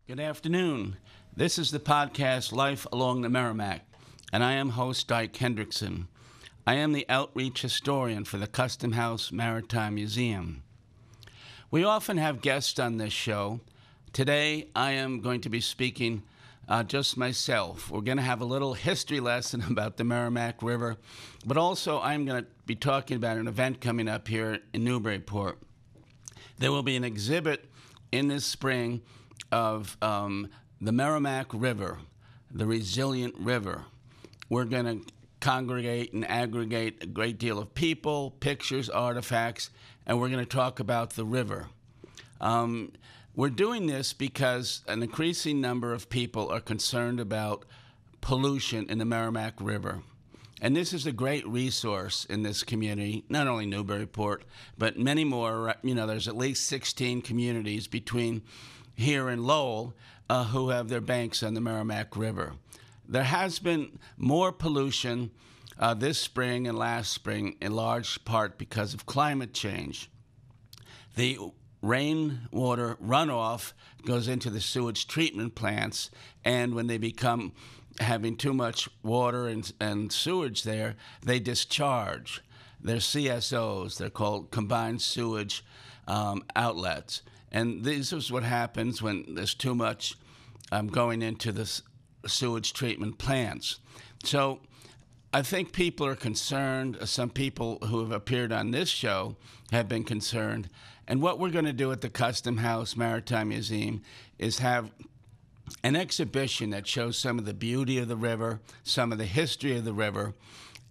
Good afternoon. This is the podcast Life Along the Merrimack, and I am host Dyke Hendrickson. I am the outreach historian for the Custom House Maritime Museum. We often have guests on this show. Today, I am going to be speaking just myself. We're going to have a little history lesson about the Merrimack River, but also I'm going to be talking about an event coming up here in Newburyport. There will be an exhibit in this spring of the Merrimack River, the resilient river. We're going to congregate and aggregate a great deal of people, pictures, artifacts, and we're going to talk about the river. We're doing this because an increasing number of people are concerned about pollution in the Merrimack River. And this is a great resource in this community, not only Newburyport, but many more. There's at least 16 communities between here and Lowell who have their banks on the Merrimack River. There has been more pollution this spring and last spring, in large part because of climate change. The rainwater runoff goes into the sewage treatment plants, and when they become having too much water and sewage there, they discharge. They're CSOs. They're called combined sewage outlets. And this is what happens when there's too much going into the sewage treatment plants. So I think people are concerned. Some people who have appeared on this show have been concerned. And what we're going to do at the Custom House Maritime Museum is have an exhibition that shows some of the beauty of the river, some of the history of the river,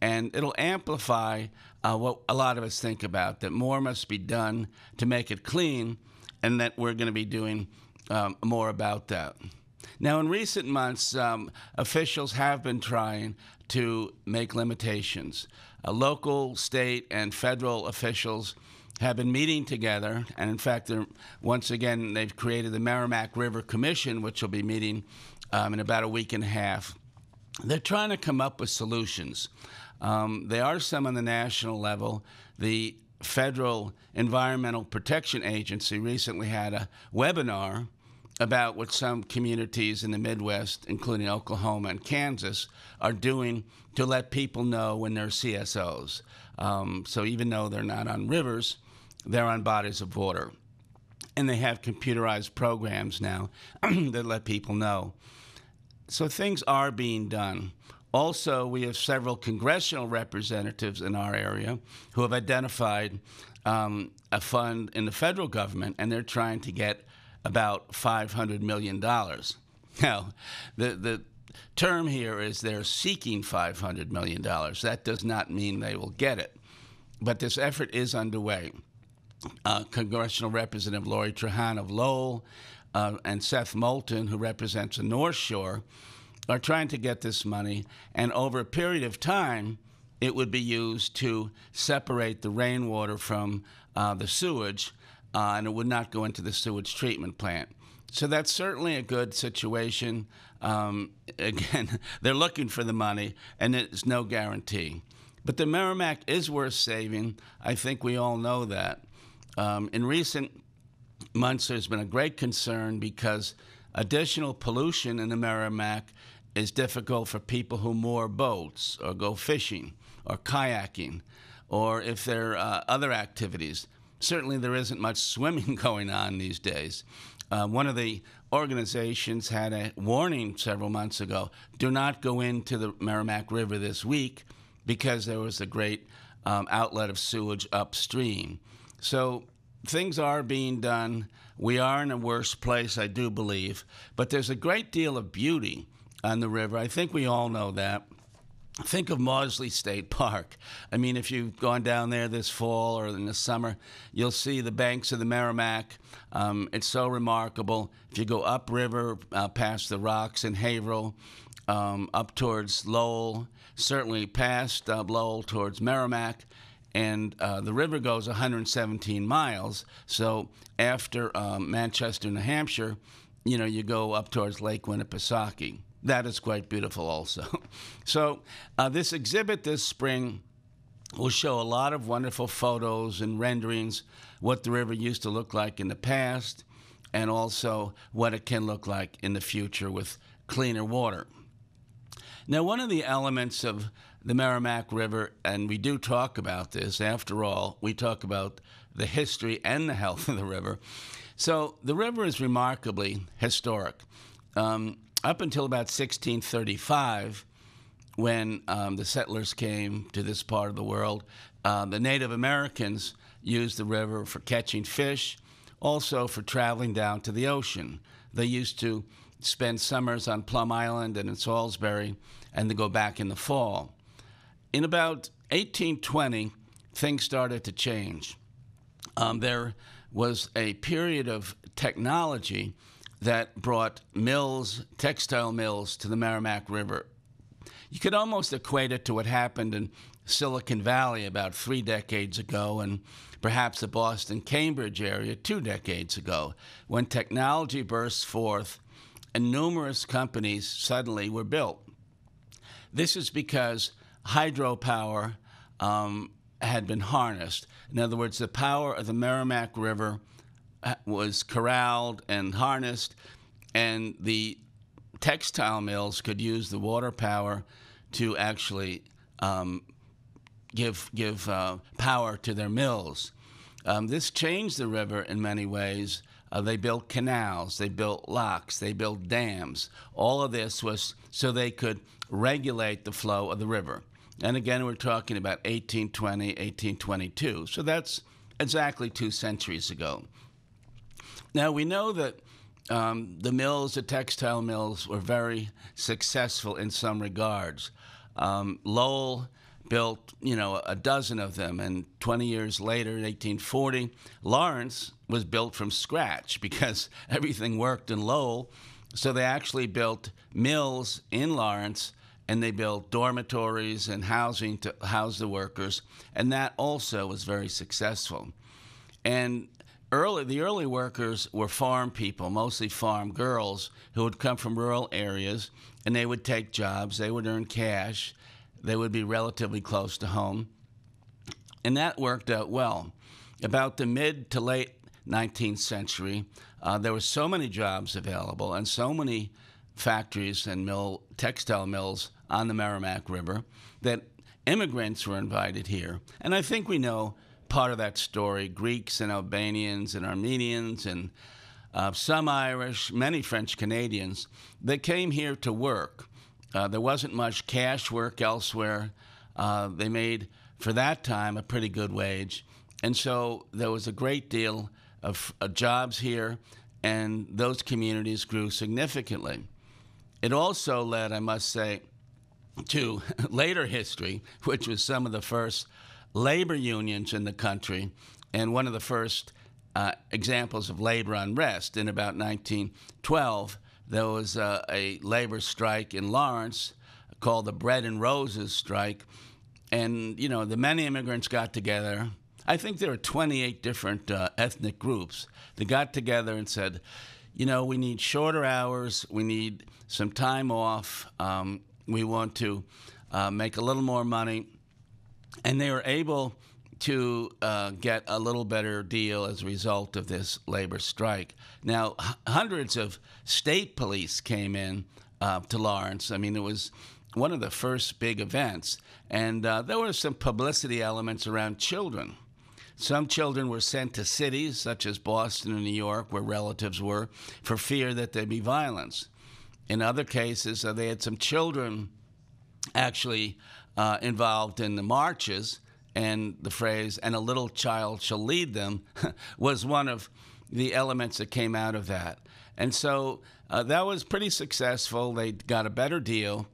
and it'll amplify what a lot of us think about, that more must be done to make it clean, and that we're going to be doing more about that. Now, in recent months, officials have been trying to make limitations. Local, state, and federal officials have been meeting together, and in fact, once again, they've created the Merrimack River Commission, which will be meeting in about a week and a half. They're trying to come up with solutions. There are some on the national level. The Federal Environmental Protection Agency recently had a webinar about what some communities in the Midwest, including Oklahoma and Kansas, are doing to let people know when they're CSOs. So even though they're not on rivers, they're on bodies of water. And they have computerized programs now that let people know. So things are being done. Also, we have several congressional representatives in our area who have identified a fund in the federal government, and they're trying to get about $500 million. Now, the term here is they're seeking $500 million. That does not mean they will get it. But this effort is underway. Congressional Representative Lori Trahan of Lowell and Seth Moulton, who represents the North Shore, are trying to get this money, and over a period of time, it would be used to separate the rainwater from the sewage, and it would not go into the sewage treatment plant. So that's certainly a good situation. Again, they're looking for the money, and there's no guarantee. But the Merrimack is worth saving. I think we all know that. In recent months, there's been a great concern because additional pollution in the Merrimack is difficult for people who moor boats or go fishing or kayaking, or if there are other activities. Certainly there isn't much swimming going on these days. One of the organizations had a warning several months ago, do not go into the Merrimack River this week because there was a great outlet of sewage upstream. So things are being done. We are in a worse place, I do believe, but there's a great deal of beauty on the river. I think we all know that. Think of Maudsley State Park. I mean, if you've gone down there this fall or in the summer, you'll see the banks of the Merrimack. It's so remarkable. If you go upriver past the rocks in Haverhill, up towards Lowell, certainly past Lowell towards Merrimack, and the river goes 117 miles. So after Manchester, New Hampshire, you go up towards Lake Winnipesaukee. That is quite beautiful also. So this exhibit this spring will show a lot of wonderful photos and renderings, what the river used to look like in the past. and also what it can look like in the future with cleaner water. Now, one of the elements of the Merrimack River, and we do talk about this, after all, we talk about the history and the health of the river. So the river is remarkably historic. Up until about 1635, when the settlers came to this part of the world, the Native Americans used the river for catching fish, also for traveling down to the ocean. They used to spend summers on Plum Island and in Salisbury, and to go back in the fall. In about 1820, things started to change. There was a period of technology that brought mills, textile mills, to the Merrimack River. You could almost equate it to what happened in Silicon Valley about 3 decades ago, and perhaps the Boston-Cambridge area 2 decades ago, when technology burst forth and numerous companies suddenly were built. This is because hydropower had been harnessed. In other words, the power of the Merrimack River was corralled and harnessed, and the textile mills could use the water power to actually give power to their mills. This changed the river in many ways. They built canals, they built locks, they built dams. All of this was so they could regulate the flow of the river. And again, we're talking about 1820, 1822. So that's exactly 2 centuries ago. Now, we know that the mills, the textile mills, were very successful in some regards. Lowell built, a dozen of them, and 20 years later, in 1840, Lawrence was built from scratch because everything worked in Lowell. So they actually built mills in Lawrence, and they built dormitories and housing to house the workers, and that also was very successful. And the early workers were farm people, mostly farm girls, who would come from rural areas, and they would take jobs, they would earn cash, they would be relatively close to home, and that worked out well. About the mid to late 19th century, there were so many jobs available and so many factories and textile mills on the Merrimack River that immigrants were invited here. And I think we know part of that story. Greeks and Albanians and Armenians and some Irish, many French Canadians, they came here to work. There wasn't much cash work elsewhere. They made, for that time, a pretty good wage. And so there was a great deal of jobs here, and those communities grew significantly. It also led, I must say, to later history, which was some of the first labor unions in the country, and one of the first examples of labor unrest. In about 1912, there was a labor strike in Lawrence called the Bread and Roses strike, and the many immigrants got together. I think there were 28 different ethnic groups that got together and said, we need shorter hours, we need some time off, we want to make a little more money. And they were able to get a little better deal as a result of this labor strike. Now, hundreds of state police came in to Lawrence. I mean, it was one of the first big events. And there were some publicity elements around children. Some children were sent to cities, such as Boston and New York, where relatives were, for fear that there'd be violence. In other cases, they had some children actually involved in the marches, and the phrase, "and a little child shall lead them," was one of the elements that came out of that. And so that was pretty successful. They got a better deal.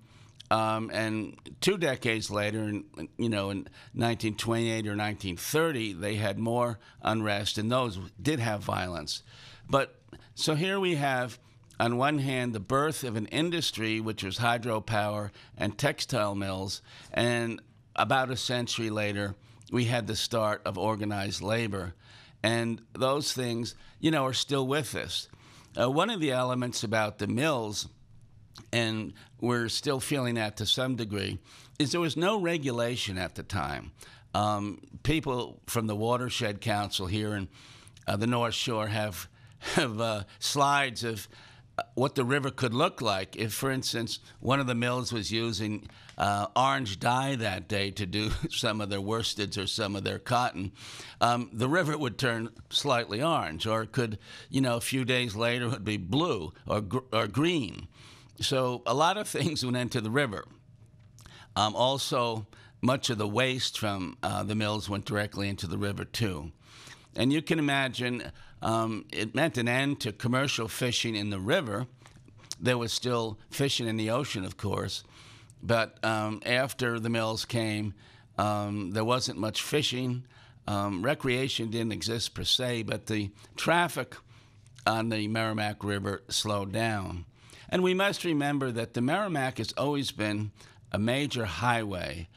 And 2 decades later, in 1928 or 1930, they had more unrest, and those did have violence. But so here we have, on one hand, the birth of an industry, which was hydropower and textile mills, and about a century later, we had the start of organized labor. And those things, are still with us. One of the elements about the mills, and we're still feeling that to some degree, is there was no regulation at the time. People from the Watershed Council here in the North Shore have have slides of what the river could look like if, for instance, one of the mills was using orange dye that day to do some of their worsteds or some of their cotton. The river would turn slightly orange, or it could, a few days later it would be blue or green. So a lot of things went into the river. Also, much of the waste from the mills went directly into the river, too. And you can imagine it meant an end to commercial fishing in the river. There was still fishing in the ocean, of course. But after the mills came, there wasn't much fishing. Recreation didn't exist per se, but the traffic on the Merrimack River slowed down. And we must remember that the Merrimack has always been a major highway,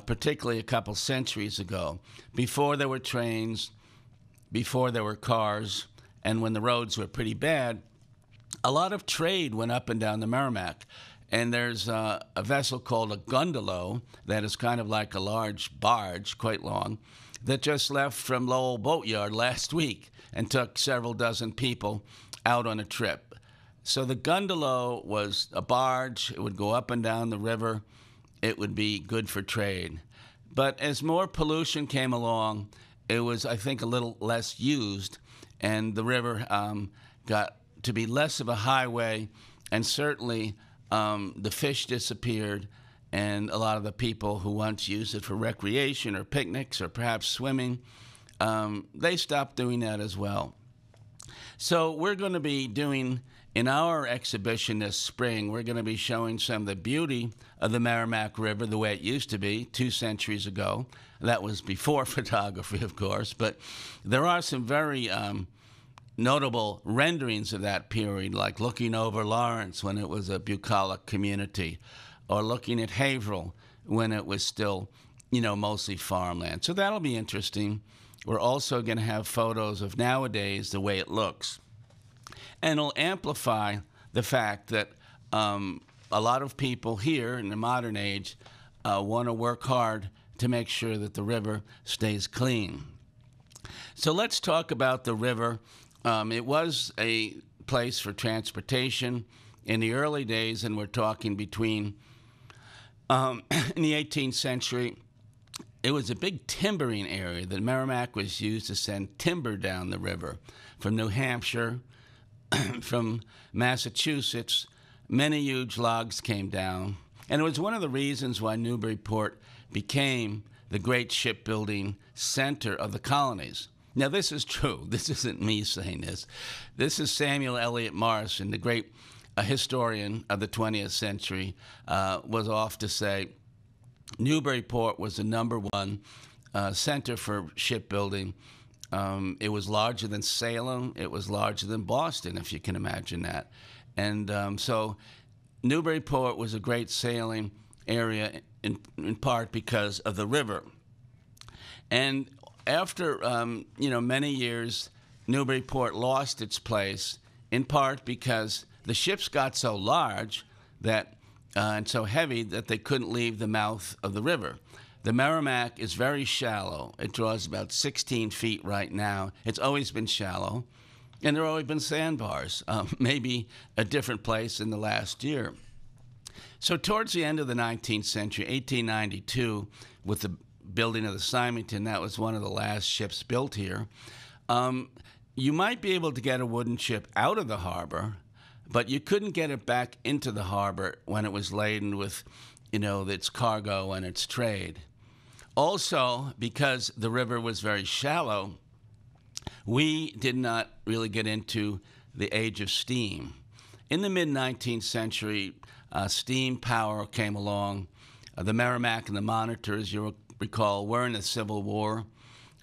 particularly a couple centuries ago, before there were trains, before there were cars, and when the roads were pretty bad. A lot of trade went up and down the Merrimack. And there's a vessel called a gondola that is kind of like a large barge, quite long, that just left from Lowell Boatyard last week and took several dozen people out on a trip. So the gondola was a barge. It would go up and down the river. It would be good for trade. But as more pollution came along, it was, I think, a little less used, and the river got to be less of a highway, and certainly the fish disappeared, and a lot of the people who once used it for recreation or picnics or perhaps swimming, they stopped doing that as well. So we're going to be doing, in our exhibition this spring, we're going to be showing some of the beauty of the Merrimack River the way it used to be 2 centuries ago. That was before photography, of course, but there are some very notable renderings of that period, like looking over Lawrence when it was a bucolic community, or looking at Haverhill when it was still, mostly farmland. So that'll be interesting. We're also going to have photos of nowadays, the way it looks. And it'll amplify the fact that a lot of people here in the modern age want to work hard to make sure that the river stays clean. So let's talk about the river. It was a place for transportation in the early days, and we're talking between in the 18th century. It was a big timbering area. The Merrimack was used to send timber down the river from New Hampshire, from Massachusetts. Many huge logs came down, and it was one of the reasons why Newburyport became the great shipbuilding center of the colonies. Now, this is true. This isn't me saying this. This is Samuel Eliot Morison, the great historian of the 20th century, was off to say Newburyport was the number one center for shipbuilding. It was larger than Salem. It was larger than Boston, if you can imagine that. And so Newburyport was a great sailing area in part because of the river. And after, many years, Newburyport lost its place, in part because the ships got so large that and so heavy that they couldn't leave the mouth of the river. The Merrimack is very shallow. It draws about 16 feet right now. It's always been shallow, and there have always been sandbars, maybe a different place in the last year. So towards the end of the 19th century, 1892, with the building of the Symington, that was one of the last ships built here, you might be able to get a wooden ship out of the harbor, but you couldn't get it back into the harbor when it was laden with, its cargo and its trade. Also, because the river was very shallow, we did not really get into the age of steam. In the mid-19th century, steam power came along. The Merrimack and the Monitor, as you recall, were in the Civil War.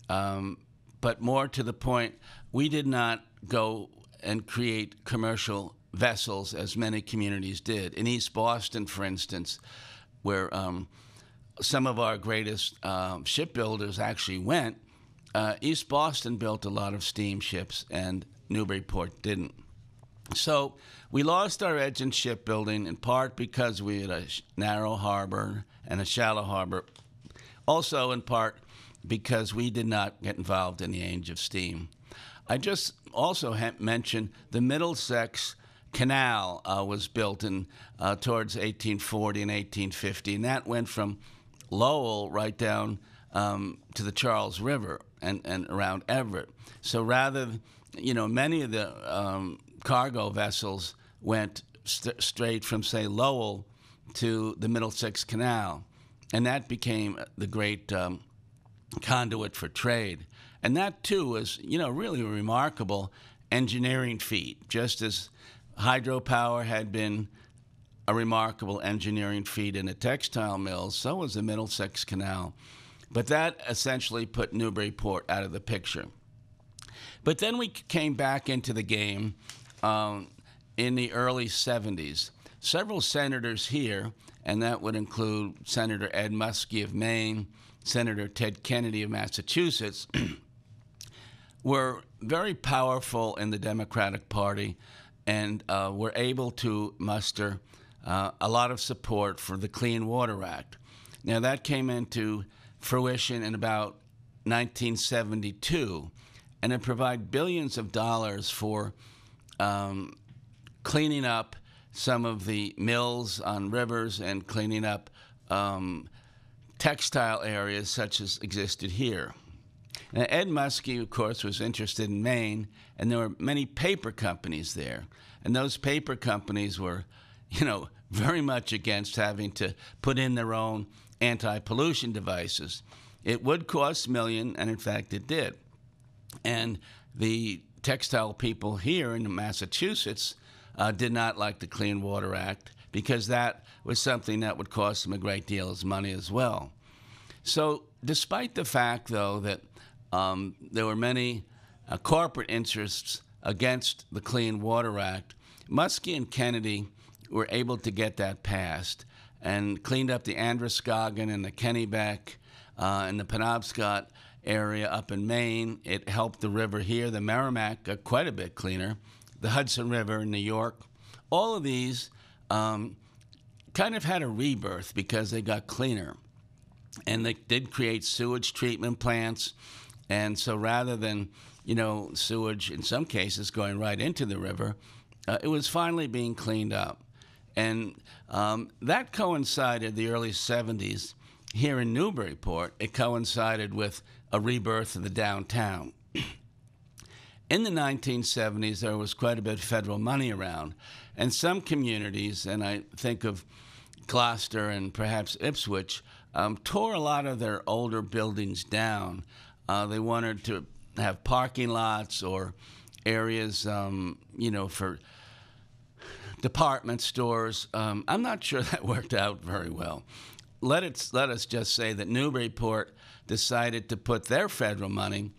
But more to the point, we did not go and create commercial vessels as many communities did. In East Boston, for instance, where some of our greatest shipbuilders actually went, East Boston built a lot of steamships, and Newburyport didn't. So we lost our edge in shipbuilding, in part because we had a narrow harbor and a shallow harbor, also in part because we did not get involved in the age of steam. I just also mentioned the Middlesex Canal was built in towards 1840 and 1850, and that went from Lowell right down to the Charles River and around Everett. So rather, many of the cargo vessels went straight from, say, Lowell to the Middlesex Canal, and that became the great conduit for trade. And that, too, was, really a remarkable engineering feat, just as hydropower had been a remarkable engineering feat in the textile mills, so was the Middlesex Canal. But that essentially put Newburyport out of the picture. But then we came back into the game in the early 70s. Several senators here, and that would include Senator Ed Muskie of Maine, Senator Ted Kennedy of Massachusetts, were very powerful in the Democratic Party and were able to muster a lot of support for the Clean Water Act. Now, that came into fruition in about 1972, and it provided billions of dollars for cleaning up some of the mills on rivers and cleaning up textile areas such as existed here. Now, Ed Muskie, of course, was interested in Maine, and there were many paper companies there. And those paper companies were, very much against having to put in their own anti-pollution devices. It would cost millions, and in fact it did. And the textile people here in Massachusetts did not like the Clean Water Act because that was something that would cost them a great deal of money as well. So despite the fact, though, that there were many corporate interests against the Clean Water Act, Muskie and Kennedy were able to get that passed and cleaned up the Androscoggin and the Kennebec and the Penobscot area up in Maine. It helped the river here, the Merrimack, quite a bit cleaner, the Hudson River in New York. All of these kind of had a rebirth because they got cleaner. And they did create sewage treatment plants. And so rather than, sewage in some cases going right into the river, it was finally being cleaned up. And that coincided the early 70s here in Newburyport. It coincided with a rebirth of the downtown. In the 1970s, there was quite a bit of federal money around. And some communities, and I think of Gloucester and perhaps Ipswich, tore a lot of their older buildings down. They wanted to have parking lots or areas, for department stores. I'm not sure that worked out very well. Let us just say that Newburyport decided to put their federal money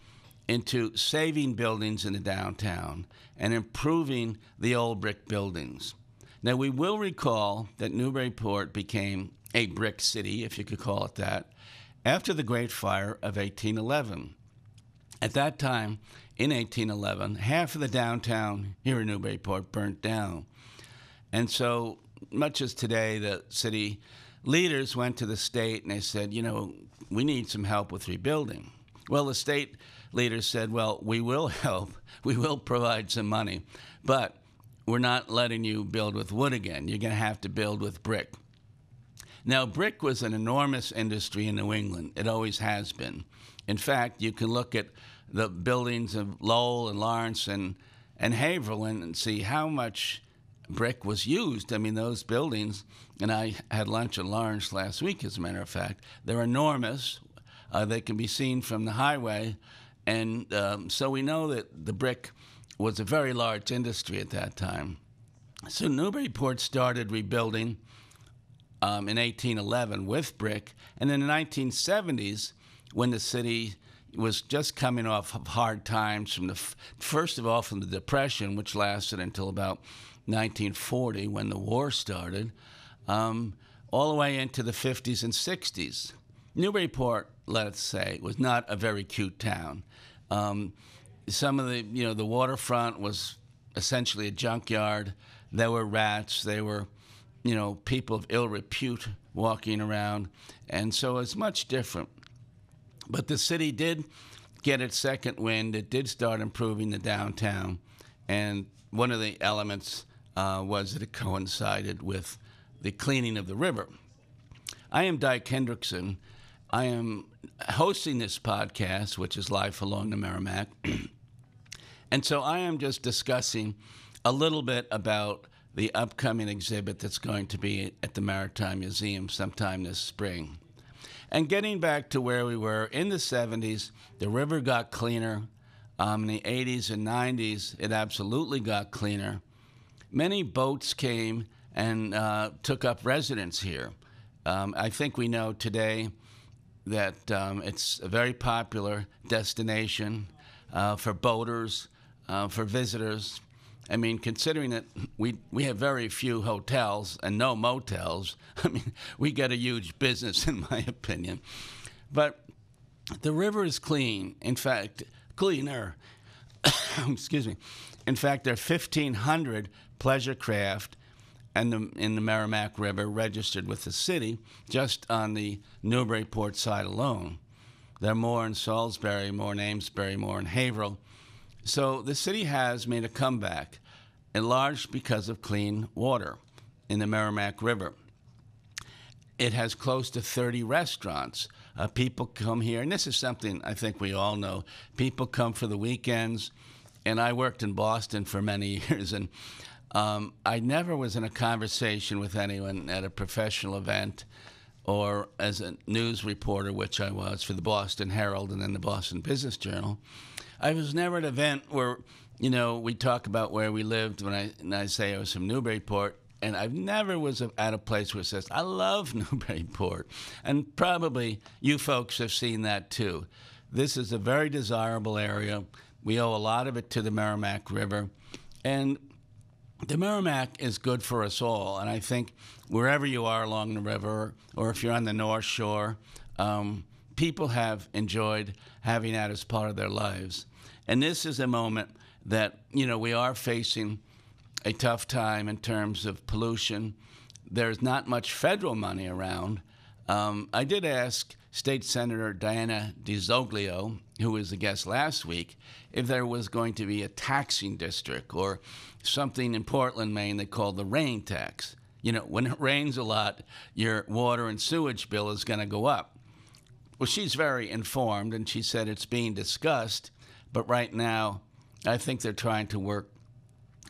into saving buildings in the downtown and improving the old brick buildings. Now, we will recall that Newburyport became a brick city, if you could call it that, after the Great Fire of 1811. At that time, in 1811, half of the downtown here in Newburyport burnt down. And so, much as today, the city leaders went to the state and they said, we need some help with rebuilding. Well, the state leaders said, well, we will help. We will provide some money, but we're not letting you build with wood again. You're going to have to build with brick. Now, brick was an enormous industry in New England. It always has been. In fact, you can look at the buildings of Lowell and Lawrence and Haverhill and see how much brick was used. I mean, those buildings, and I had lunch in Lawrence last week, as a matter of fact, they're enormous. They can be seen from the highway. And so we know that the brick was a very large industry at that time. So Newburyport started rebuilding in 1811 with brick. And in the 1970s, when the city was just coming off of hard times from first of all from the Depression, which lasted until about 1940 when the war started, all the way into the 50s and 60s. Newburyport, let's say, was not a very cute town. Some of the waterfront was essentially a junkyard. There were rats. There were, people of ill repute walking around. And so it's much different. But the city did get its second wind, it did start improving the downtown. And one of the elements was that it coincided with the cleaning of the river. I am Dyke Hendrickson. I am hosting this podcast, which is Life Along the Merrimack. And so I am just discussing a little bit about the upcoming exhibit that's going to be at the Maritime Museum sometime this spring. And getting back to where we were, in the 70s, the river got cleaner. In the 80s and 90s, it absolutely got cleaner. Many boats came and took up residence here. I think we know today that it's a very popular destination for boaters, for visitors. I mean, considering that we have very few hotels and no motels, I mean, we get a huge business, in my opinion. But the river is clean. In fact, cleaner. Excuse me. In fact, there are 1,500 pleasure craft in the Merrimack River registered with the city just on the Newburyport side alone. There are more in Salisbury, more in Amesbury, more in Haverhill. So the city has made a comeback, in large because of clean water in the Merrimack River. It has close to 30 restaurants. People come here, and this is something I think we all know. People come for the weekends, and I worked in Boston for many years, and I never was in a conversation with anyone at a professional event or as a news reporter, which I was for the Boston Herald and then the Boston Business Journal. I was never at an event where, we talk about where we lived when I say I was from Newburyport, and I never was at a place where it says, I love Newburyport. And probably you folks have seen that too. This is a very desirable area. We owe a lot of it to the Merrimack River. And the Merrimack is good for us all. And I think wherever you are along the river, or if you're on the North Shore, people have enjoyed having that as part of their lives. And this is a moment that, we are facing a tough time in terms of pollution. There's not much federal money around. I did ask State Senator Diana DiZoglio, who was a guest last week, if there was going to be a taxing district or something in Portland, Maine, they call the rain tax. When it rains a lot, your water and sewage bill is going to go up. Well, she's very informed, and she said it's being discussed, but right now I think they're trying to work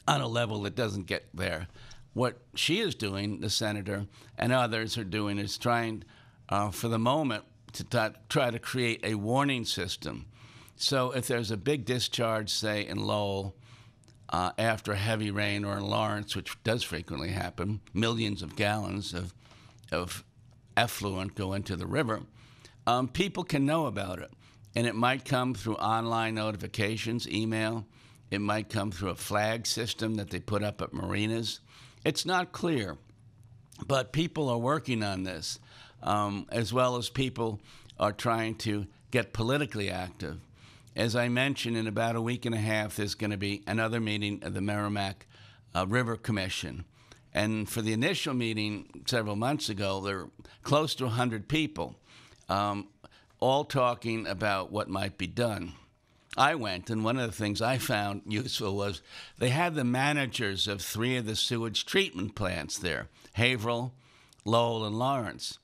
on a level that doesn't get there. What she is doing, the senator, and others are doing is trying, for the moment, to try to create a warning system. So if there's a big discharge, say, in Lowell, after a heavy rain, or in Lawrence, which does frequently happen, millions of gallons of effluent go into the river, people can know about it. And it might come through online notifications, email. It might come through a flag system that they put up at marinas. It's not clear, but people are working on this, as well as people are trying to get politically active. As I mentioned, in about a week and a half, there's going to be another meeting of the Merrimack River Commission. And for the initial meeting several months ago, there were close to 100 people, all talking about what might be done. I went, and one of the things I found useful was they had the managers of 3 of the sewage treatment plants there, Haverhill, Lowell, and Lawrence.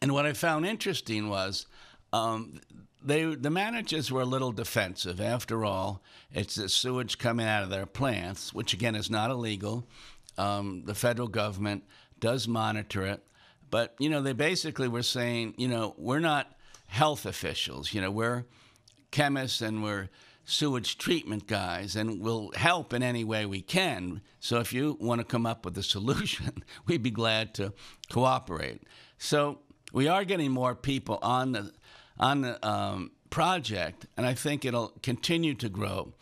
And what I found interesting was the managers were a little defensive. After all, it's the sewage coming out of their plants, which, again, is not illegal. The federal government does monitor it. But, they basically were saying, we're not health officials. We're chemists and we're sewage treatment guys, and we'll help in any way we can. So if you want to come up with a solution, we'd be glad to cooperate. So we are getting more people on the project, and I think it'll continue to grow.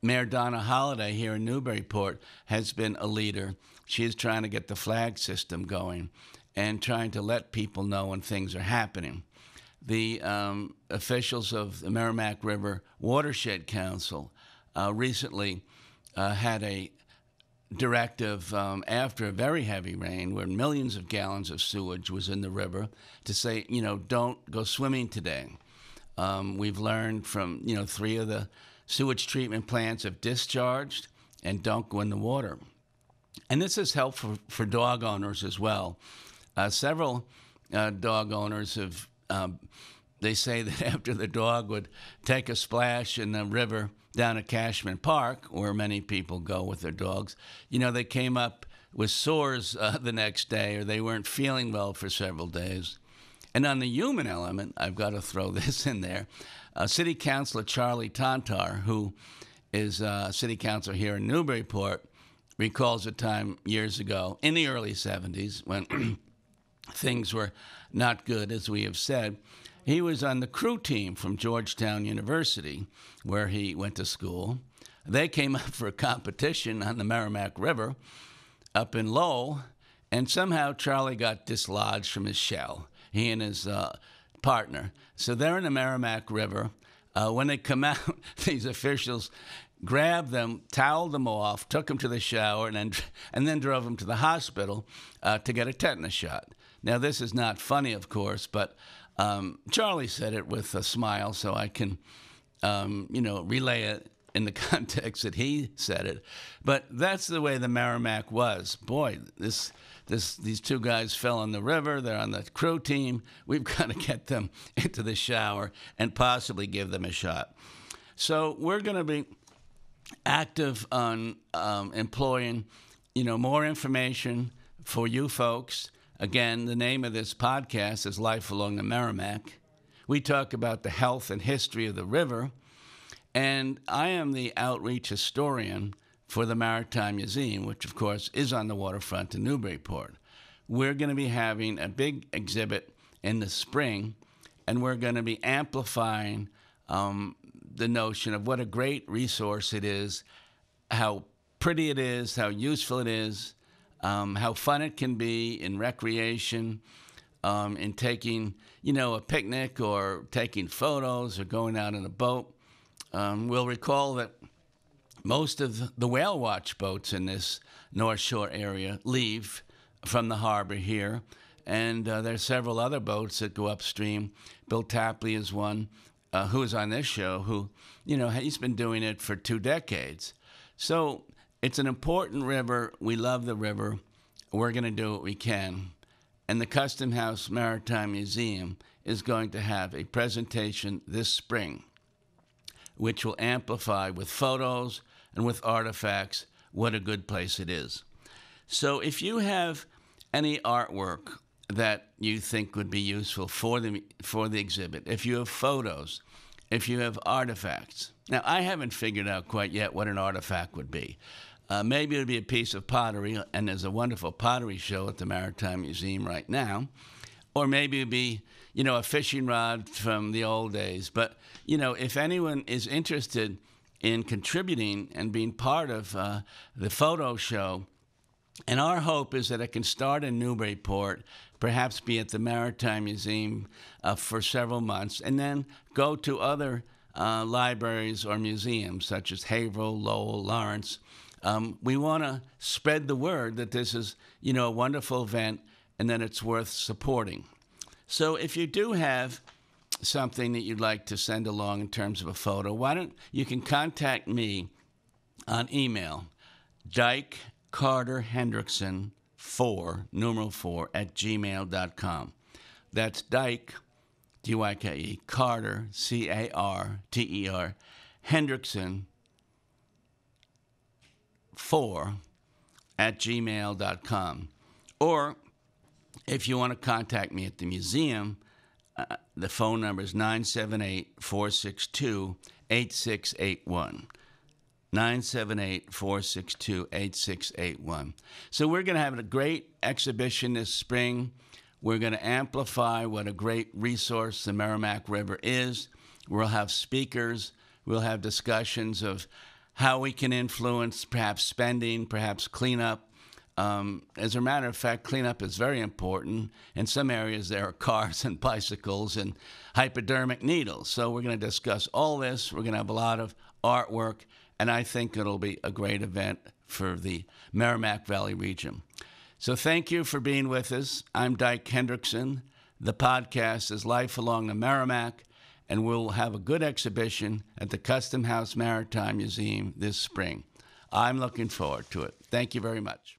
Mayor Donna Holliday here in Newburyport has been a leader. She is trying to get the flag system going and trying to let people know when things are happening. The officials of the Merrimack River Watershed Council recently had a directive after a very heavy rain where millions of gallons of sewage was in the river to say, don't go swimming today. We've learned from, 3 of the sewage treatment plants have discharged and don't go in the water. And this is helpful for dog owners as well. Several dog owners have, they say that after the dog would take a splash in the river down at Cashman Park, where many people go with their dogs, they came up with sores the next day, or they weren't feeling well for several days. And on the human element, I've got to throw this in there. City Councilor Charlie Tartar, who is city councilor here in Newburyport, recalls a time years ago in the early 70s when things were not good, as we have said. He was on the crew team from Georgetown University, where he went to school. They came up for a competition on the Merrimack River up in Lowell, and somehow Charlie got dislodged from his shell, he and his partner. So they're in the Merrimack River. When they come out, these officials grabbed them, toweled them off, took them to the shower, and then drove them to the hospital to get a tetanus shot. Now, this is not funny, of course, but Charlie said it with a smile, so I can, relay it in the context that he said it. But that's the way the Merrimack was. Boy, these 2 guys fell in the river. They're on the crew team. We've got to get them into the shower and possibly give them a shot. So we're going to be active on employing, more information for you folks. Again, the name of this podcast is Life Along the Merrimack. We talk about the health and history of the river, and I am the outreach historian for the Maritime Museum, which, of course, is on the waterfront in Newburyport. We're going to be having a big exhibit in the spring, and we're going to be amplifying the notion of what a great resource it is, how pretty it is, how useful it is, how fun it can be in recreation, in taking, a picnic or taking photos or going out in a boat. We'll recall that most of the whale watch boats in this North Shore area leave from the harbor here, and there's several other boats that go upstream. Bill Tapley is one who is on this show, who, he's been doing it for 2 decades. So it's an important river. We love the river. We're going to do what we can. And the Custom House Maritime Museum is going to have a presentation this spring, which will amplify with photos and with artifacts what a good place it is. So if you have any artwork that you think would be useful for the exhibit, if you have photos, if you have artifacts. Now, I haven't figured out quite yet what an artifact would be. Maybe it would be a piece of pottery, and there's a wonderful pottery show at the Maritime Museum right now. Or maybe it would be, a fishing rod from the old days. But, if anyone is interested in contributing and being part of the photo show, and our hope is that it can start in Newburyport, perhaps be at the Maritime Museum for several months, and then go to other libraries or museums such as Haverhill, Lowell, Lawrence. We want to spread the word that this is, a wonderful event and that it's worth supporting. So if you do have something that you'd like to send along in terms of a photo, you can contact me on email, Dyke Carter Hendrickson 4 @gmail.com. That's Dyke, D-Y-K-E, Carter, C-A-R-T-E-R, Hendrickson 4 @gmail.com. Or if you want to contact me at the museum, the phone number is 978-462-8681. 978-462-8681. So we're going to have a great exhibition this spring. We're going to amplify what a great resource the Merrimack River is. We'll have speakers. We'll have discussions of how we can influence perhaps spending, perhaps cleanup. As a matter of fact, cleanup is very important. In some areas, there are cars and bicycles and hypodermic needles. So we're going to discuss all this. We're going to have a lot of artwork, and I think it'll be a great event for the Merrimack Valley region. So thank you for being with us. I'm Dyke Hendrickson. The podcast is Life Along the Merrimack, and we'll have a good exhibition at the Custom House Maritime Museum this spring. I'm looking forward to it. Thank you very much.